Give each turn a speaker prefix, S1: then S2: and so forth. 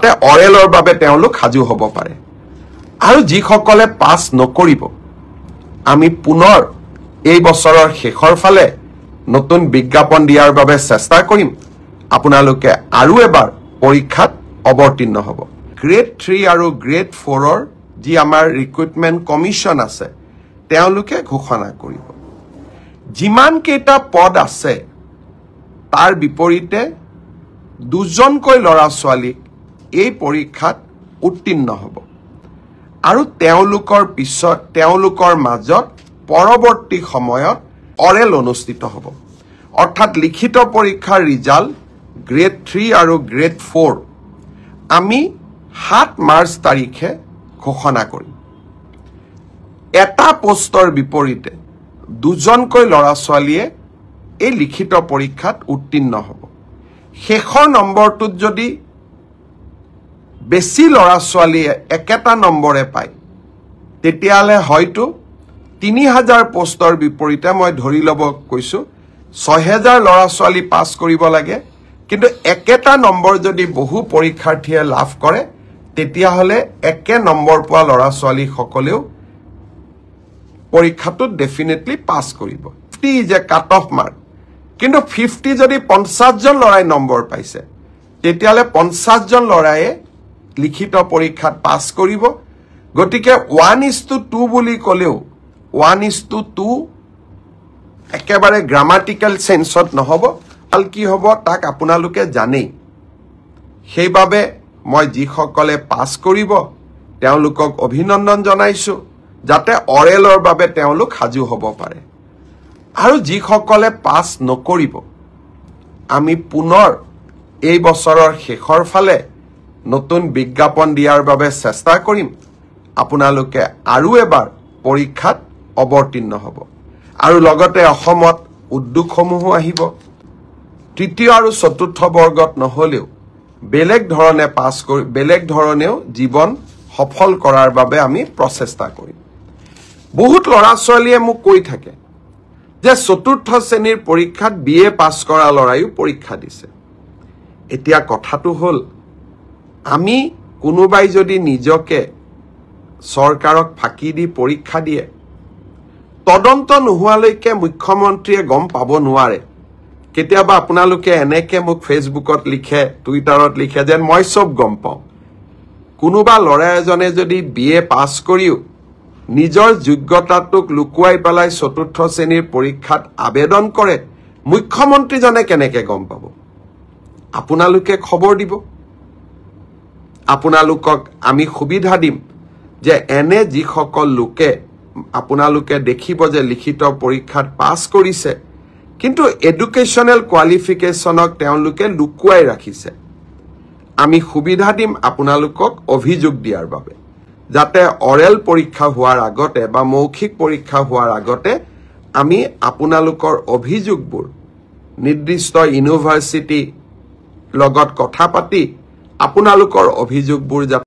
S1: যাতে অৰেলৰ বাবে তেওঁলোক সাজু হ'ব পাৰে আৰু যিসকলে পাছ নকৰিব আমি পুনৰ এই বছৰৰ শেষৰ ফালে নতুন বিজ্ঞাপন দিয়াৰ বাবে চেষ্টা কৰিম আপোনালোকে আৰু এবাৰ পৰীক্ষাত অৱতীৰ্ণ হ'ব গ্ৰেড 3 আৰু গ্ৰেড 4ৰ যি আমাৰ ৰিক্ৰুটমেন্ট কমিশন আছে তেওঁলোকে ঘোষণা কৰিব যিমান কেইটা পদ আছে তাৰ বিপৰীতে দুজনকৈ ল'ৰা ছোৱালীক এই পৰীক্ষাত উত্তীৰ্ণ হ'ব আৰু তেওঁলোকৰ মাজত পৰৱৰ্তী সময়ত অৰেল অনুষ্ঠিত হ'ব অৰ্থাৎ লিখিত পৰীক্ষাৰ ৰিজাল্ট গ্ৰেড 3 আৰু গ্ৰেড 4 আমি 7 মাৰ্চ তাৰিখে ঘোষণা কৰিম এটা পোষ্টৰ বিপৰীতে দুজনকৈ ল'ৰা ছোৱালীয়ে এই লিখিত পৰীক্ষাত উত্তীৰ্ণ হ'ব শেষৰ নম্বৰটোত যদি বেছি ল'ৰা ছোৱালীয়ে একেটা নম্বৰে পায় তেতিয়ালে হয়তো 3000 পোষ্টৰ বিপৰীতে মই ধৰি ল'ব কৈছো 6000 ল'ৰা ছোৱালী পাছ কৰিব লাগে কিন্তু একেটা নম্বৰ যদি বহু পৰীক্ষাৰ্থীয়ে লাভ কৰে তেতিয়াহলে একে নম্বৰ পোৱা ল'ৰা ছোৱালী সকলেও পৰীক্ষাটো ডেফিনেটলি পাছ কৰিব 50 is a cut off mark কিন্তু 50 যদি 50 জন ল'ৰাই নম্বৰ পাইছে তেতিয়ালে 50 জন ল'ৰাই লিখিত পৰীক্ষাত পাছ কৰিব গতিকে 1:2 বুলি কলেও 1:2 একেবাৰে গ্ৰামাটিক্যাল সেন্সত নহব আল কি হ'ব তাক আপোনালোকে জানেই সেইবাবে মই যিসকলে পাছ কৰিব তেওঁলোকক অভিনন্দন জনাইছো যাতে অৰেলৰ বাবে তেওঁলোক সাজু হ'ব পাৰে আৰু যিসকলে পাছ নকৰিব আমি পুনৰ এই বছৰৰ শেষৰ ফালে নতুন বিজ্ঞাপন দিয়াৰ বাবে চেষ্টা কৰিম আপোনালোকে আৰু এবাৰ পৰীক্ষাত অৱতীৰ্ণ হ'ব আৰু লগতে অসমত উদ্যোগসমূহ আহিব তৃতীয় আৰু চতুৰ্থ বৰ্গত নহলেও বেলেগ ধৰণে পাছ কৰি বেলেগ ধৰণেও জীৱন সফল কৰাৰ বাবে আমি প্ৰচেষ্টা কৰিম বহুত ল'ৰা ছোৱালীয়ে মোক কৈ থাকে যে চতুৰ্থ শ্ৰেণীৰ পৰীক্ষাত বিএ পাছ কৰা ল'ৰাইও পৰীক্ষা দিছে এতিয়া কথাটো হ'ল আমি কোনোবাই যদি নিজকে চৰকাৰক ফাঁকি দি পৰীক্ষা দিয়ে তদন্ত নোহোৱালৈকে মুখ্যমন্ত্ৰীয়ে গম পাব নোৱাৰে কেতিয়াবা আপোনালোকে এনেকে মোক ফেসবুকত লিখে টুইটাৰত লিখে যেন মই সব গম পাওঁ কোনোবা ল'ৰা এজনে যদি বিএ পাছ কৰিও নিজৰ যোগ্যতাটোক লুকুৱাই পেলাই চতুৰ্থ শ্ৰেণীৰ পৰীক্ষাত আবেদন কৰে মুখ্যমন্ত্ৰীজনে কেনেকে গম পাব আপোনালোকে খবৰ দিব আপোনালোকক আমি সুবিধা দিম যে এনে যিসকল লোকে আপোনালোকে দেখিব যে লিখিত পৰীক্ষাত পাছ কৰিছে কিন্তু এডুকেশনাল কোৱালিফিকেশনক তেওঁলোকে লুকুৱাই ৰাখিছে আমি সুবিধা দিম আপোনালোকক অভিযোগ দিয়াৰ বাবে যাতে অৰেল পৰীক্ষা হোৱাৰ আগতে বা মৌখিক পৰীক্ষা হোৱাৰ আগতে আমি আপোনালোকৰ অভিযোগবোৰ নিৰ্দিষ্ট ইউনিভাৰ্সিটি লগত কথা পাতি আপোনালোকৰ অভিযোগবোৰ